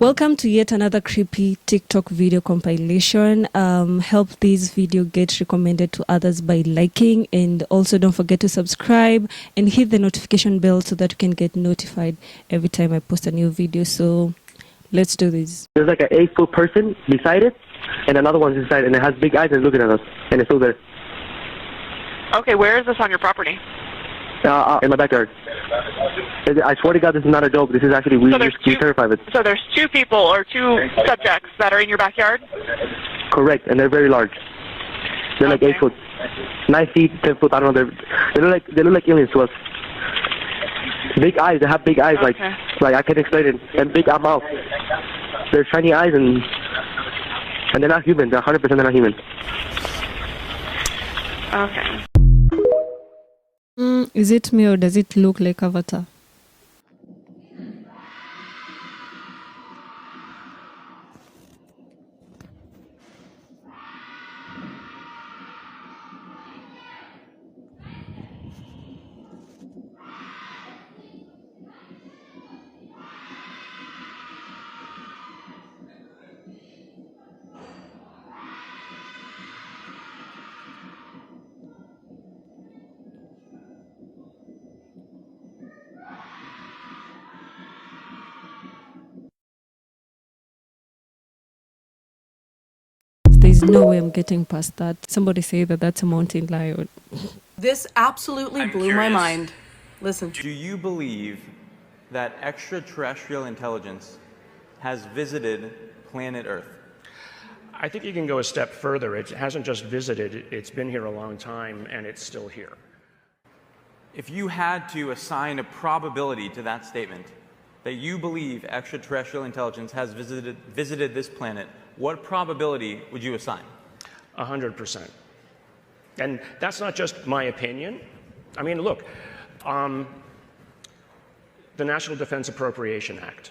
Welcome to yet another creepy TikTok video compilation. Help this video get recommended to others by liking, and also don't forget to subscribe and hit the notification bell so that you can get notified every time I post a new video. So let's do this. There's like an 8-foot person beside it, and another one's inside, and it has big eyes and looking at us, and it's still there. Okay, where is this on your property? In my backyard. I swear to God, this is not a joke. This is actually, we terrify of it. So there's two people or two subjects that are in your backyard? Correct, and they're very large. They're like 8 foot, 9 feet, 10 foot. I don't know. They look like aliens to us. Big eyes. They have big eyes, like I can't explain it. And big mouth. They're shiny eyes, and they're not human. They're 100% not human. Okay. Is it me or does it look like Avatar? There's no way I'm getting past that. Somebody say that that's a mountain lion. This absolutely blew my mind. Listen. Do you believe that extraterrestrial intelligence has visited planet Earth? I think you can go a step further. It hasn't just visited, it's been here a long time, and it's still here. If you had to assign a probability to that statement, that you believe extraterrestrial intelligence has visited this planet, what probability would you assign? 100%. And that's not just my opinion. I mean, look, the National Defense Appropriation Act,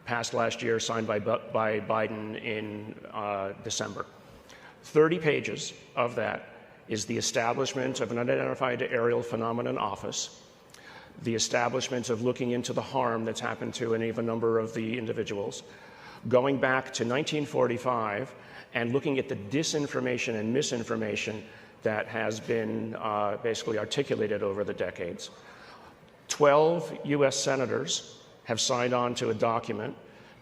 passed last year, signed by Biden in December. 30 pages of that is the establishment of an unidentified aerial phenomenon office, the establishment of looking into the harm that's happened to any of a number of the individuals, going back to 1945 and looking at the disinformation and misinformation that has been basically articulated over the decades. 12 US senators have signed on to a document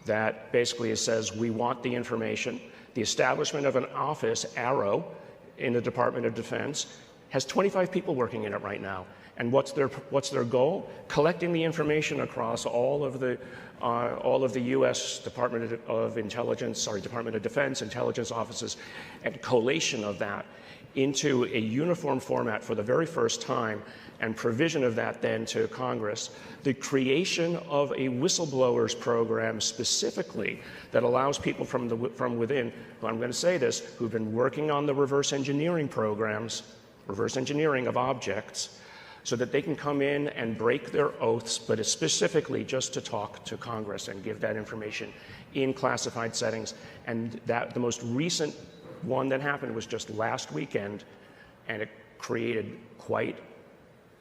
that basically says we want the information. The establishment of an office, ARROW, in the Department of Defense, has 25 people working in it right now. And what's their goal? Collecting the information across all of the U.S. Department of Defense intelligence offices, and collation of that into a uniform format for the very first time, and provision of that then to Congress. The creation of a whistleblowers program specifically that allows people from within, I'm going to say this, who've been working on the reverse engineering programs, reverse engineering of objects, so that they can come in and break their oaths, but it's specifically just to talk to Congress and give that information in classified settings. And that the most recent one that happened was just last weekend, and it created quite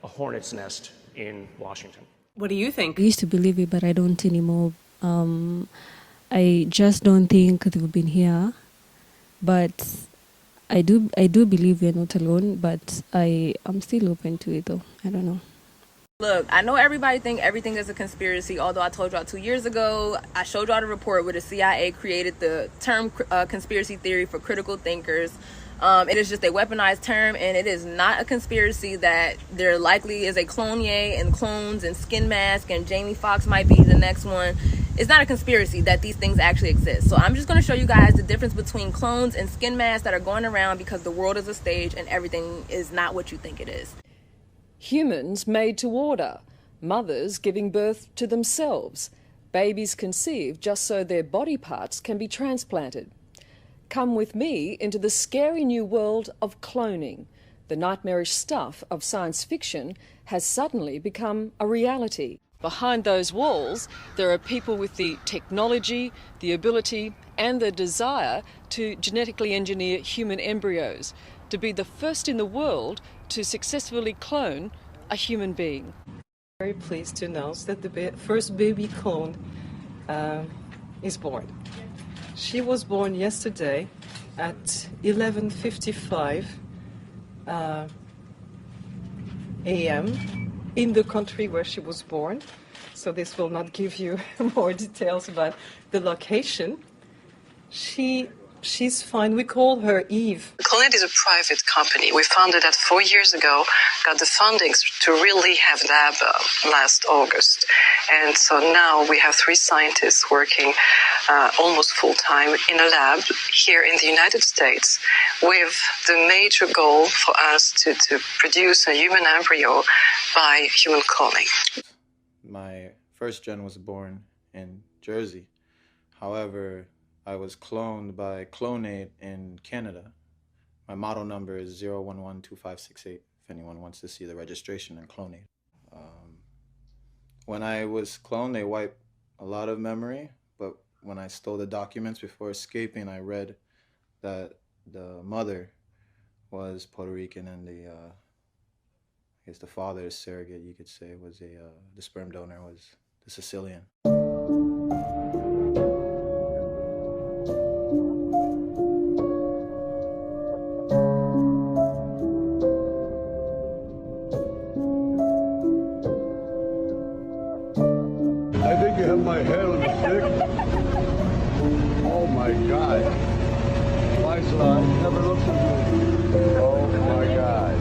a hornet's nest in Washington. What do you think? I used to believe it, but I don't anymore. I just don't think they've been here, but I do believe we're not alone, but I'm still open to it though. I don't know. Look, I know everybody think everything is a conspiracy, although I told y'all 2 years ago, I showed y'all the report where the CIA created the term conspiracy theory for critical thinkers. It is just a weaponized term, and it is not a conspiracy that there likely is a clone and clones and skin mask and Jamie Foxx might be the next one. It's not a conspiracy that these things actually exist. So I'm just going to show you guys the difference between clones and skin masks that are going around, because the world is a stage and everything is not what you think it is. Humans made to order, mothers giving birth to themselves, babies conceived just so their body parts can be transplanted. Come with me into the scary new world of cloning. The nightmarish stuff of science fiction has suddenly become a reality. Behind those walls, there are people with the technology, the ability and the desire to genetically engineer human embryos, to be the first in the world to successfully clone a human being. Very pleased to announce that the first baby clone is born. She was born yesterday at 11:55 a.m. in the country where she was born. So this will not give you more details about the location. She's fine. We call her Eve. Unexplained is a private company. We founded that 4 years ago, got the fundings to really have lab last August. And so now we have 3 scientists working almost full-time in a lab here in the United States with the major goal for us to produce a human embryo by human cloning. My first gen was born in Jersey. However, I was cloned by Clonate in Canada. My model number is 0112568, if anyone wants to see the registration in Clonate. When I was cloned, they wiped a lot of memory, but when I stole the documents before escaping, I read that the mother was Puerto Rican and I guess the father, surrogate, you could say, was the sperm donor was the Sicilian. I think you have my head on a stick. Oh my God. Lisa, never looked at me. Oh my God.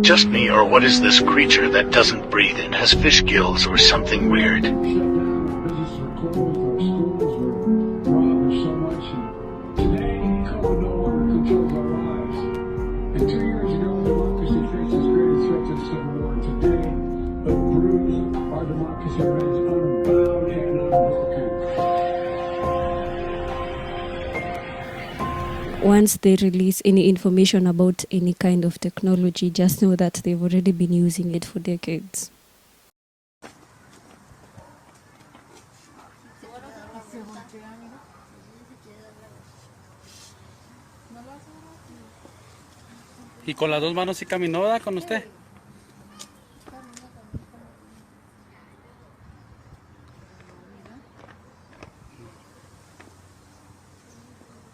Just me, or what is this creature that doesn't breathe and has fish gills or something weird? Once they release any information about any kind of technology, just know that they've already been using it for decades. ¿Y con las 2 manos sí caminó, ¿verdad? Con usted?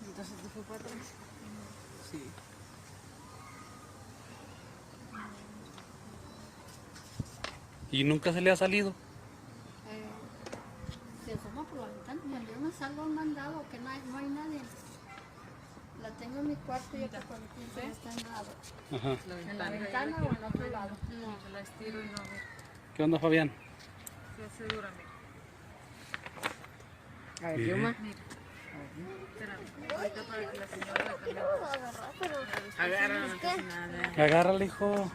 Entonces te fue para atrás. Sí. ¿Y nunca se le ha salido? Se asoma por la ventana. Cuando yo me salgo a un mandado que no hay nadie. La tengo en mi cuarto y otra cuando pienso que está en lado. Ajá. ¿En la ventana o en otro lado? No, se la estiro y no ve. ¿Qué onda, Fabián? Se hace dura, mira. A ver, Yuma. Mira. Espérame. Ahorita para que la señora la cambie. Agárrala, no pasa nada. Agárrala, hijo.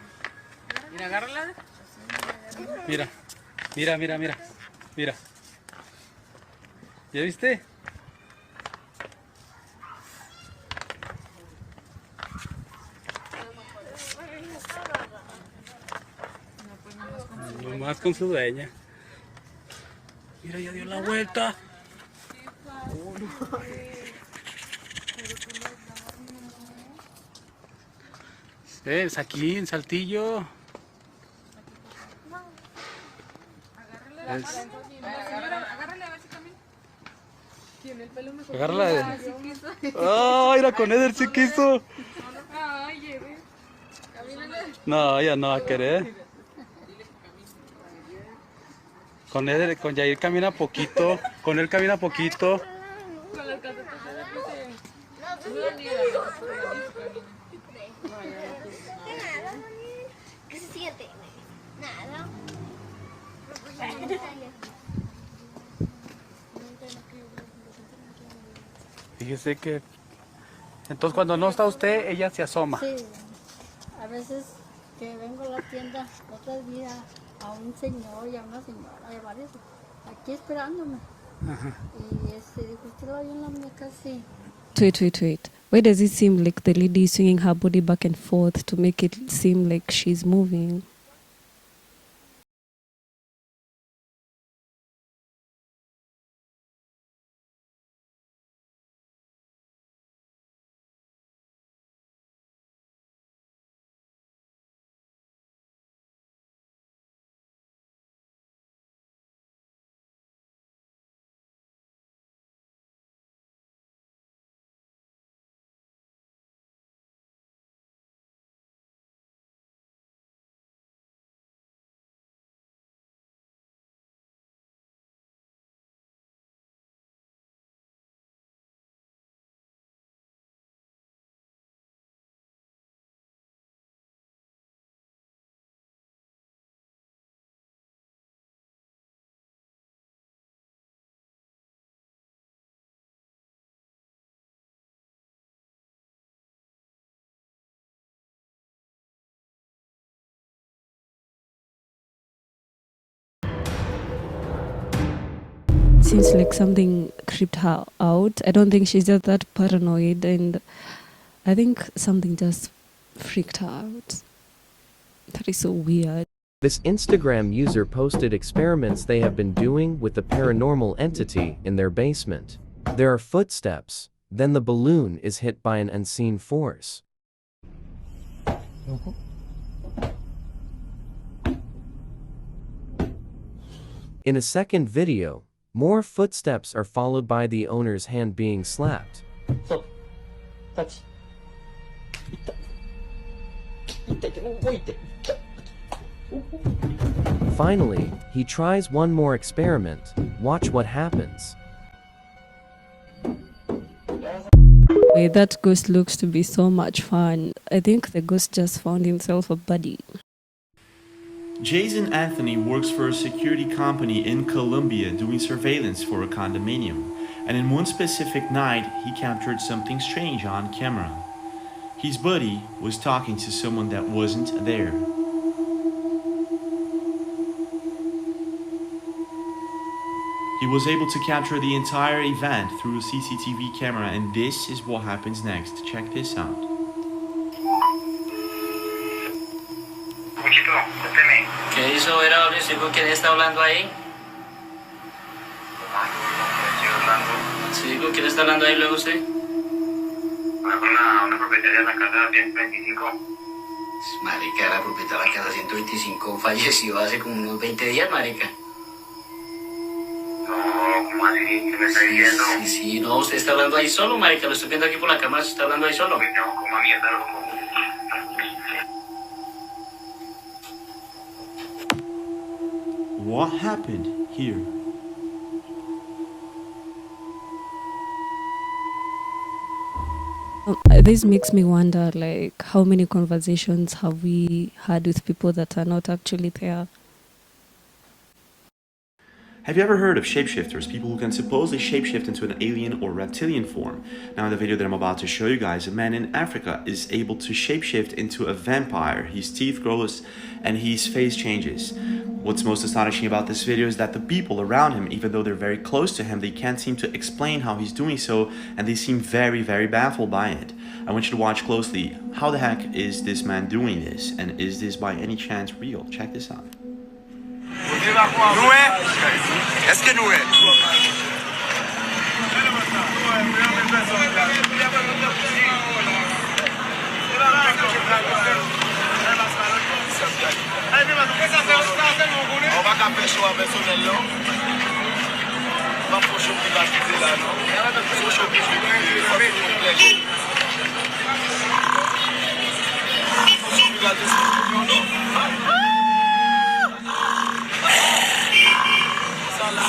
Mira, agárrala. Mira, mira, mira, mira. Mira. ¿Ya viste? Nomás con su dueña. Mira, ya dio la vuelta. Es aquí en Saltillo. Agárrale a ver si camina. Tiene el pelo mejor. Agárrala. ¡Ah, mira, con Eder sí quiso! Ay, lleve. Camínale. No, ella no va a querer. Con Eder, con Yair camina poquito. Con él camina poquito. Con las casetas de la puse. ¿Qué se siente? Nada. Fíjese que... Entonces cuando no está usted, ella se asoma. Sí. A veces que vengo a la tienda, otros días a un señor y a una señora, hay varios. aquí esperándome. Ajá. Y dijo, usted lo vio en la muñeca, sí. Wait. Why does it seem like the lady is swinging her body back and forth to make it seem like she's moving? Seems like something creeped her out. I don't think she's just that paranoid, and I think something just freaked her out. That is so weird. This Instagram user posted experiments they have been doing with the paranormal entity in their basement. There are footsteps, then the balloon is hit by an unseen force. In a second video, more footsteps are followed by the owner's hand being slapped. Finally, he tries one more experiment. Watch what happens. Wait, that ghost looks to be so much fun. I think the ghost just found himself a buddy. Jason Anthony works for a security company in Colombia doing surveillance for a condominium, and in one specific night he captured something strange on camera. His buddy was talking to someone that wasn't there. He was able to capture the entire event through a CCTV camera, and this is what happens next. Check this out. ¿Qué hizo? ¿Era holístico? ¿Quién está hablando ahí? Sí, ¿con quién está hablando ahí luego usted? Una propietaria de la casa 125. Marica, la propietaria de la casa 125 falleció hace como unos 20 días, marica. No, ¿cómo así? ¿Qué me está diciendo? Sí, no, usted está hablando ahí solo, marica, lo estoy viendo aquí por la cámara, está hablando ahí solo. No, como mierda, loco. What happened here? This makes me wonder, like, how many conversations have we had with people that are not actually there? Have you ever heard of shapeshifters, people who can supposedly shapeshift into an alien or reptilian form? Now in the video that I'm about to show you guys, a man in Africa is able to shapeshift into a vampire. His teeth grows and his face changes. What's most astonishing about this video is that the people around him, even though they're very close to him, they can't seem to explain how he's doing so, and they seem very, very baffled by it. I want you to watch closely. How the heck is this man doing this? And is this by any chance real? Check this out. Est-ce que nous on va camper sur un personnel là. On va pour choper la quitter là, non? Faut choper sur le complet. Faut choper la description, non? Ça là.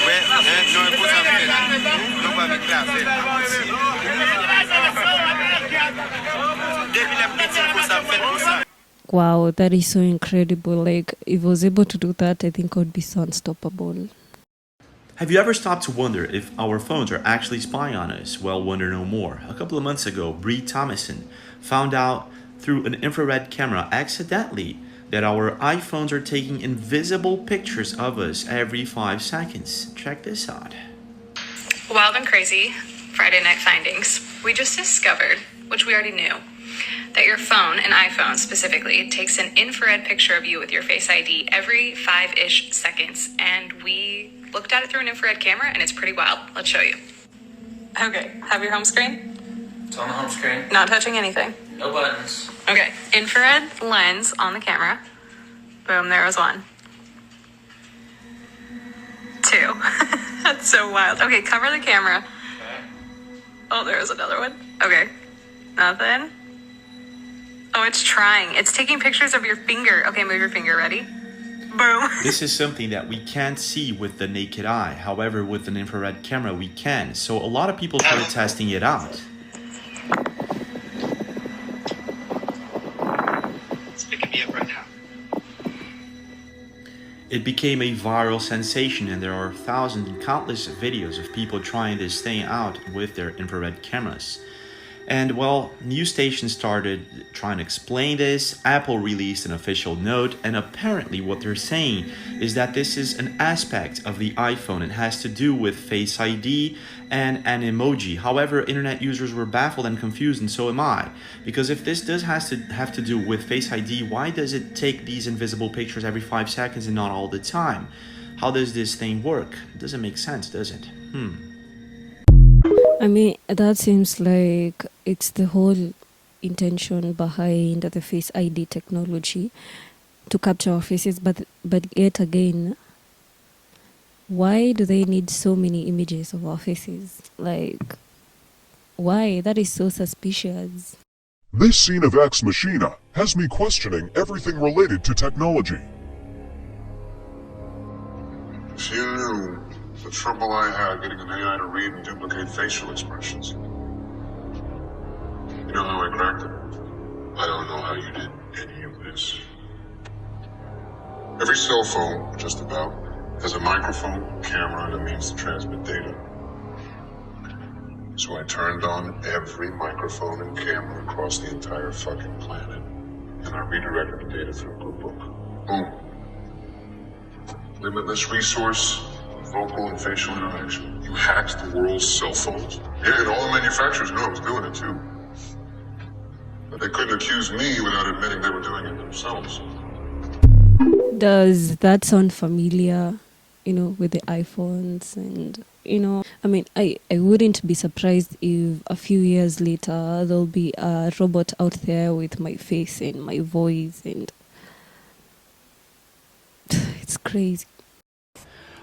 Ouais, non, il faut savoir. Non, pas avec la Wow, that is so incredible. Like, if I was able to do that, I think I would be so unstoppable. Have you ever stopped to wonder if our phones are actually spying on us? Well, wonder no more. A couple of months ago, Bree Thomason found out through an infrared camera accidentally that our iPhones are taking invisible pictures of us every 5 seconds. Check this out. Wild and crazy Friday night findings. We just discovered, which we already knew, that your phone, an iPhone specifically, takes an infrared picture of you with your Face ID every 5-ish seconds. And we looked at it through an infrared camera, and it's pretty wild. Let's show you. Okay, have your home screen? It's on the home screen. Not touching anything. No buttons. Okay, infrared lens on the camera. Boom, there was one. 2. That's so wild. Okay, cover the camera. Okay. Oh, there was another one. Okay, nothing. Oh, it's trying. It's taking pictures of your finger. Okay, move your finger. Ready? Boom. This is something that we can't see with the naked eye. However, with an infrared camera, we can. So a lot of people started testing it out. It's picking me up right now. It became a viral sensation, and there are thousands and countless videos of people trying this thing out with their infrared cameras. And well, news stations started trying to explain this. Apple released an official note, and apparently what they're saying is that this is an aspect of the iPhone. It has to do with Face ID and an emoji. However, internet users were baffled and confused, and so am I. Because if this does have to do with Face ID, why does it take these invisible pictures every 5 seconds and not all the time? How does this thing work? It doesn't make sense, does it? I mean, that seems like it's the whole intention behind the Face ID technology to capture our faces, but yet again, why do they need so many images of our faces? Like, why? That is so suspicious. This scene of Ex Machina has me questioning everything related to technology. If you knew the trouble I had getting an AI to read and duplicate facial expressions. You know how I cracked it? I don't know how you did any of this. Every cell phone, just about, has a microphone, camera, and a means to transmit data. So I turned on every microphone and camera across the entire fucking planet, and I redirected the data through a good book. Boom. Limitless resource, vocal and facial interaction. You hacked the world's cell phones? Yeah, and all the manufacturers knew I was doing it too. But they couldn't accuse me without admitting they were doing it themselves. Does that sound familiar, with the iPhones? And, I mean, I wouldn't be surprised if a few years later there'll be a robot out there with my face and my voice, and it's crazy.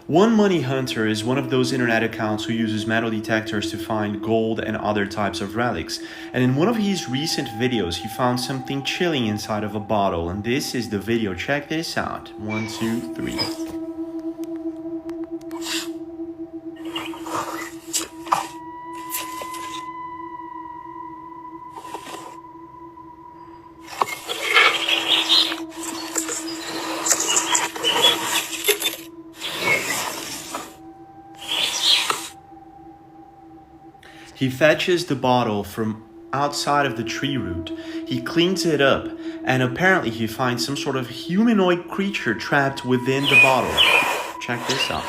One Money Hunter is one of those internet accounts who uses metal detectors to find gold and other types of relics. And in one of his recent videos, he found something chilling inside of a bottle. And this is the video. Check this out. 1, 2, 3. He fetches the bottle from outside of the tree root. He cleans it up, and apparently he finds some sort of humanoid creature trapped within the bottle. Check this out.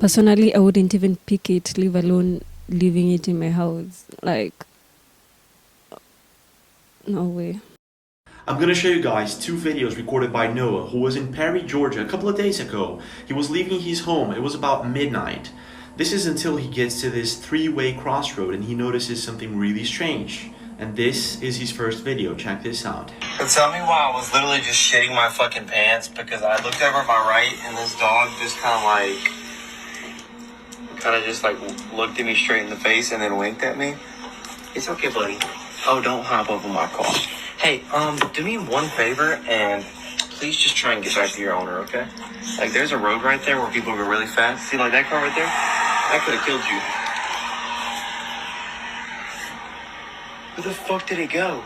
Personally, I wouldn't even pick it, leave alone leaving it in my house. Like, no way. I'm gonna show you guys two videos recorded by Noah, who was in Perry, Georgia a couple of days ago. He was leaving his home, it was about midnight. This is until he gets to this three-way crossroad and he notices something really strange. And this is his first video, check this out. But tell me why I was literally just shitting my fucking pants because I looked over my right and this dog just kind of just looked at me straight in the face and then winked at me. It's okay, buddy. Oh, don't hop over my car. Hey, do me one favor and please just try and get back to your owner, okay? Like, there's a road right there where people go really fast. See, like that car right there? That could have killed you. Where the fuck did it go?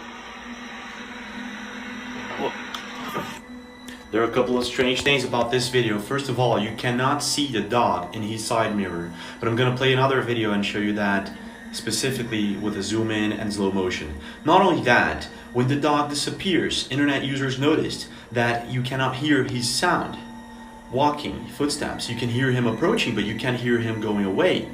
There are a couple of strange things about this video. First of all, you cannot see the dog in his side mirror, but I'm gonna play another video and show you that specifically with a zoom in and slow motion. Not only that, when the dog disappears, internet users noticed that you cannot hear his sound. Walking, footsteps, you can hear him approaching, but you can't hear him going away.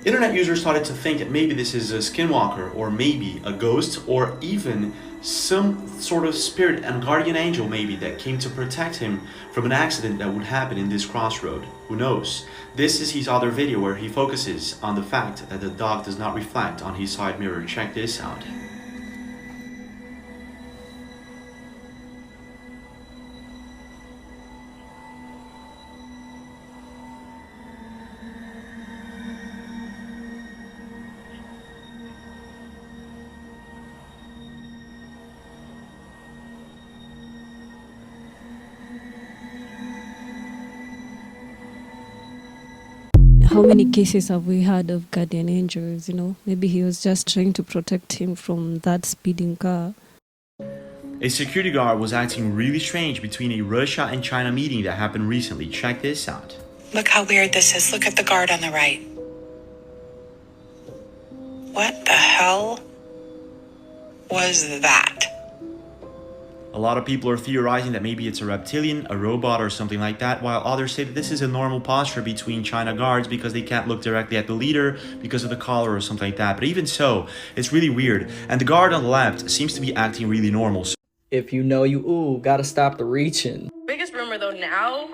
Internet users started to think that maybe this is a skinwalker, or maybe a ghost, or even some sort of spirit and guardian angel maybe that came to protect him from an accident that would happen in this crossroad. Who knows? This is his other video where he focuses on the fact that the dog does not reflect on his side mirror. Check this out. How many cases have we had of guardian angels? You know, maybe he was just trying to protect him from that speeding car. A security guard was acting really strange between a Russia and China meeting that happened recently. Check this out. Look how weird this is. Look at the guard on the right. What the hell was that? A lot of people are theorizing that maybe it's a reptilian, a robot, or something like that, while others say that this is a normal posture between China guards because they can't look directly at the leader because of the collar or something like that. But even so, it's really weird. And the guard on the left seems to be acting really normal. If you know you, gotta stop the reaching. Biggest rumor though now,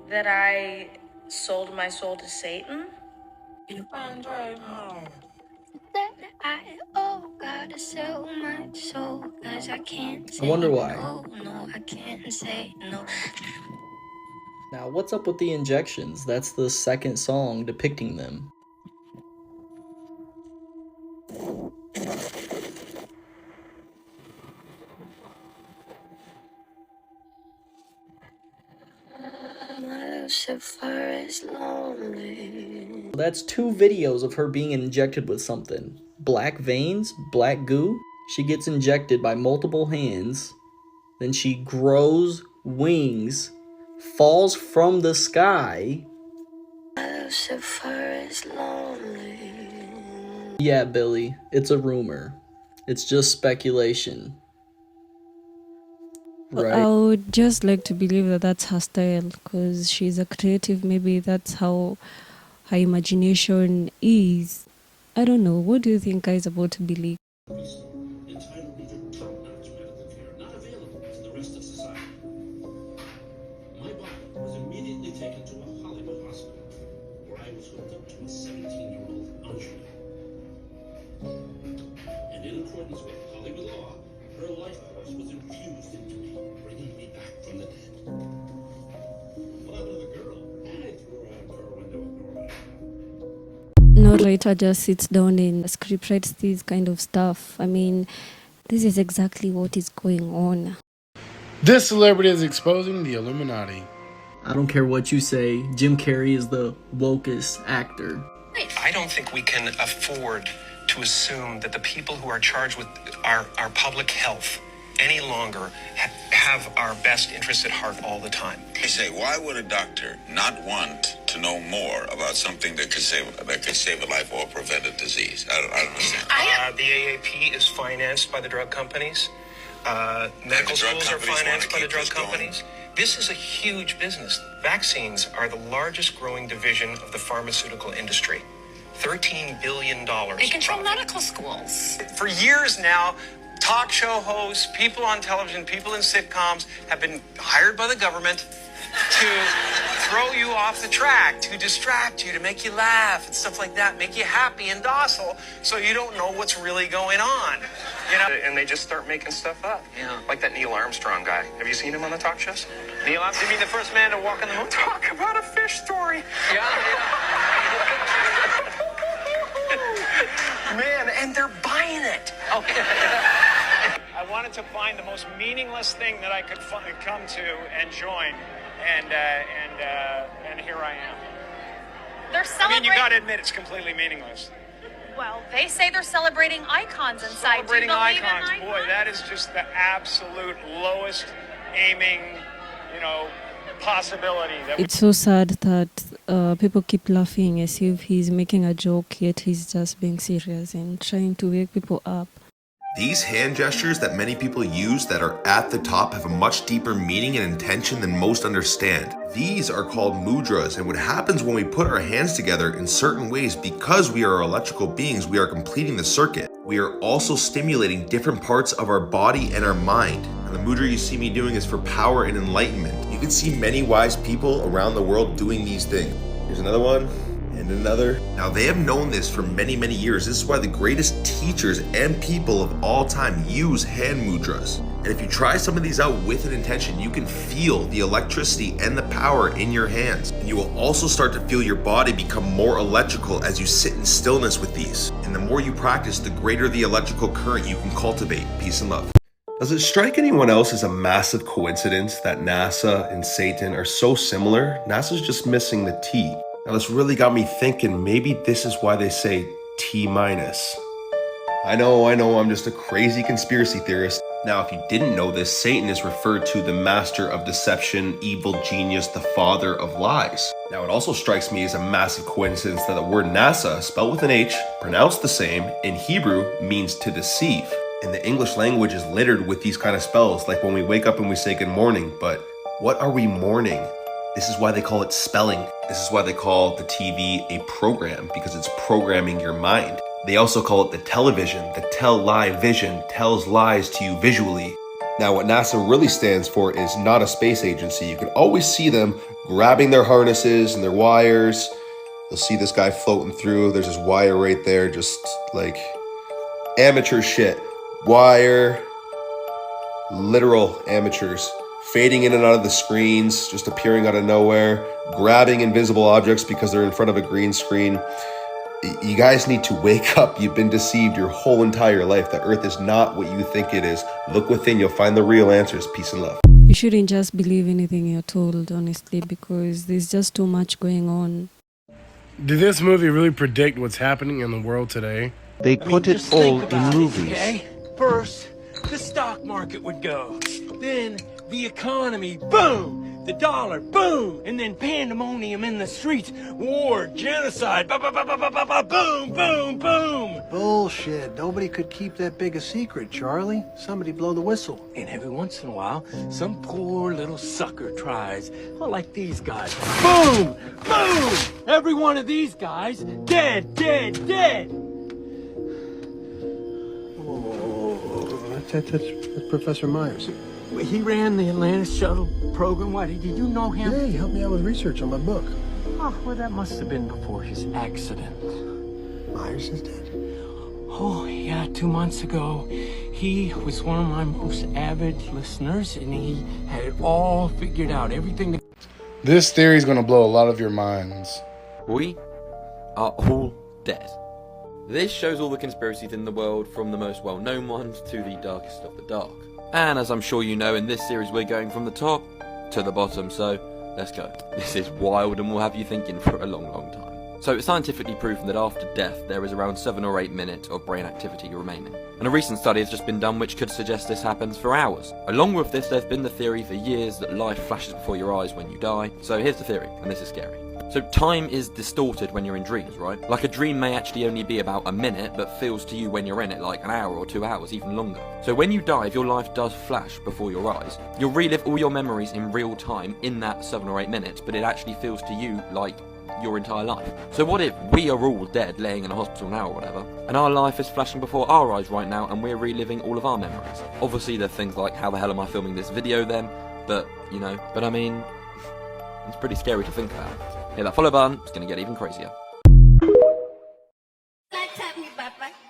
that I sold my soul to Satan. I wonder why. Now, what's up with the injections? That's the second song depicting them. That's two videos of her being injected with something. Black veins, black goo. She gets injected by multiple hands. Then she grows wings, falls from the sky. Yeah, Billy, it's a rumor. It's just speculation. Right. I would just like to believe that that's her style because she's a creative. Maybe that's how her imagination is. I don't know. What do you think, guys, about Billy? My body was immediately taken to a Hollywood hospital where I was hooked up to a 17-year-old Anjali. And in accordance with Hollywood law, her life force was infused into me, bringing me back from the dead. What happened to the girl? I threw her out of her window at Norway. Narrator just sits down and scriptwrites this kind of stuff. I mean, this is exactly what is going on. This celebrity is exposing the Illuminati. I don't care what you say, Jim Carrey is the wokest actor. I don't think we can afford to assume that the people who are charged with our public health any longer have our best interests at heart all the time. I say, why would a doctor not want to know more about something that could save a life or prevent a disease? I don't understand. The AAP is financed by the drug companies. Medical schools are financed by the drug companies. This is a huge business. Vaccines are the largest growing division of the pharmaceutical industry. $13 billion. They control medical schools. For years now, talk show hosts, people on television, people in sitcoms have been hired by the government to throw you off the track, to distract you, to make you laugh and stuff like that, make you happy and docile so you don't know what's really going on. You know? And they just start making stuff up. Yeah. Like that Neil Armstrong guy. Have you seen him on the talk shows? Neil Armstrong, you mean the first man to walk on the moon? Talk about a fish story. Yeah. Man, and they're buying it. Okay. I wanted to find the most meaningless thing that I could come to and join, and here I am. They're celebrating. You gotta admit, it's completely meaningless. Well, they say they're celebrating icons inside. Celebrating Do you believe icons, in boy, that is just the absolute lowest aiming, possibility. It's so sad that people keep laughing as if he's making a joke, yet he's just being serious and trying to wake people up. These hand gestures that many people use that are at the top have a much deeper meaning and intention than most understand. These are called mudras, and what happens when we put our hands together in certain ways, because we are electrical beings, we are completing the circuit. We are also stimulating different parts of our body and our mind. And the mudra you see me doing is for power and enlightenment. You can see many wise people around the world doing these things. Here's another one. And another. Now they have known this for many, many years. This is why the greatest teachers and people of all time use hand mudras. And if you try some of these out with an intention, you can feel the electricity and the power in your hands. And you will also start to feel your body become more electrical as you sit in stillness with these. And the more you practice, the greater the electrical current you can cultivate. Peace and love. Does it strike anyone else as a massive coincidence that NASA and Satan are so similar? NASA's just missing the T. Now this really got me thinking, maybe this is why they say T-. I know, I'm just a crazy conspiracy theorist. Now if you didn't know this, Satan is referred to the master of deception, evil genius, the father of lies. Now it also strikes me as a massive coincidence that the word NASA, spelled with an H, pronounced the same, in Hebrew means to deceive. And the English language is littered with these kind of spells, like when we wake up and we say good morning, but what are we mourning? This is why they call it spelling. This is why they call the TV a program, because it's programming your mind. They also call it the television. The tell-lie vision tells lies to you visually. Now, what NASA really stands for is not a space agency. You can always see them grabbing their harnesses and their wires. You'll see this guy floating through. There's this wire right there, just like amateur shit. Wire, literal amateurs. Fading in and out of the screens, just appearing out of nowhere, grabbing invisible objects because they're in front of a green screen. You guys need to wake up. You've been deceived your whole entire life. The earth is not what you think it is. Look within, you'll find the real answers. Peace and love. You shouldn't just believe anything you're told, honestly, because there's just too much going on. Did this movie really predict what's happening in the world today? They put it all in movies. Okay? First, the stock market would go. Then the economy, boom! The dollar, boom! And then pandemonium in the streets. War, genocide, boom, boom, boom! Bullshit. Nobody could keep that big a secret, Charlie. Somebody blow the whistle. And every once in a while, some poor little sucker tries. Well, like these guys. Boom! Boom! Every one of these guys, dead, dead, dead! Whoa, that's Professor Myers. He ran the Atlantis shuttle program. Why, did you know him? Yeah, he helped me out with research on my book. Oh, well, that must have been before his accident. Myers is dead? Oh, yeah, 2 months ago. He was one of my most avid listeners, and he had it all figured out. Everything. This theory is going to blow a lot of your minds. We are all dead. This shows all the conspiracies in the world, from the most well-known ones to the darkest of the dark. And as I'm sure you know, in this series we're going from the top to the bottom, so let's go. This is wild and will have you thinking for a long, long time. So it's scientifically proven that after death there is around 7 or 8 minutes of brain activity remaining. And a recent study has just been done which could suggest this happens for hours. Along with this, there's been the theory for years that life flashes before your eyes when you die. So here's the theory, and this is scary. So time is distorted when you're in dreams, right? Like a dream may actually only be about a minute, but feels to you when you're in it like an hour or 2 hours, even longer. So when you die, if your life does flash before your eyes, you'll relive all your memories in real time in that 7 or 8 minutes, but it actually feels to you like your entire life. So what if we are all dead, laying in a hospital now or whatever, and our life is flashing before our eyes right now and we're reliving all of our memories? Obviously there's things like, how the hell am I filming this video then? But, you know, I mean, it's pretty scary to think about. Hit that follow button, it's going to get even crazier.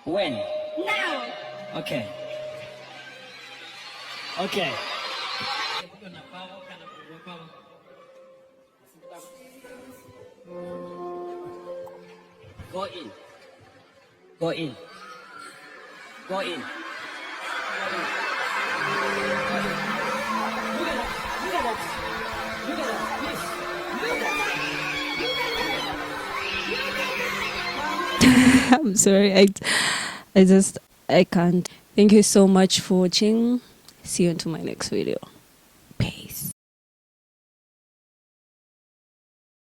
When? Now! Okay. Okay. Go in. Go in. Go in. I'm sorry, I can't. Thank you so much for watching. See you into my next video.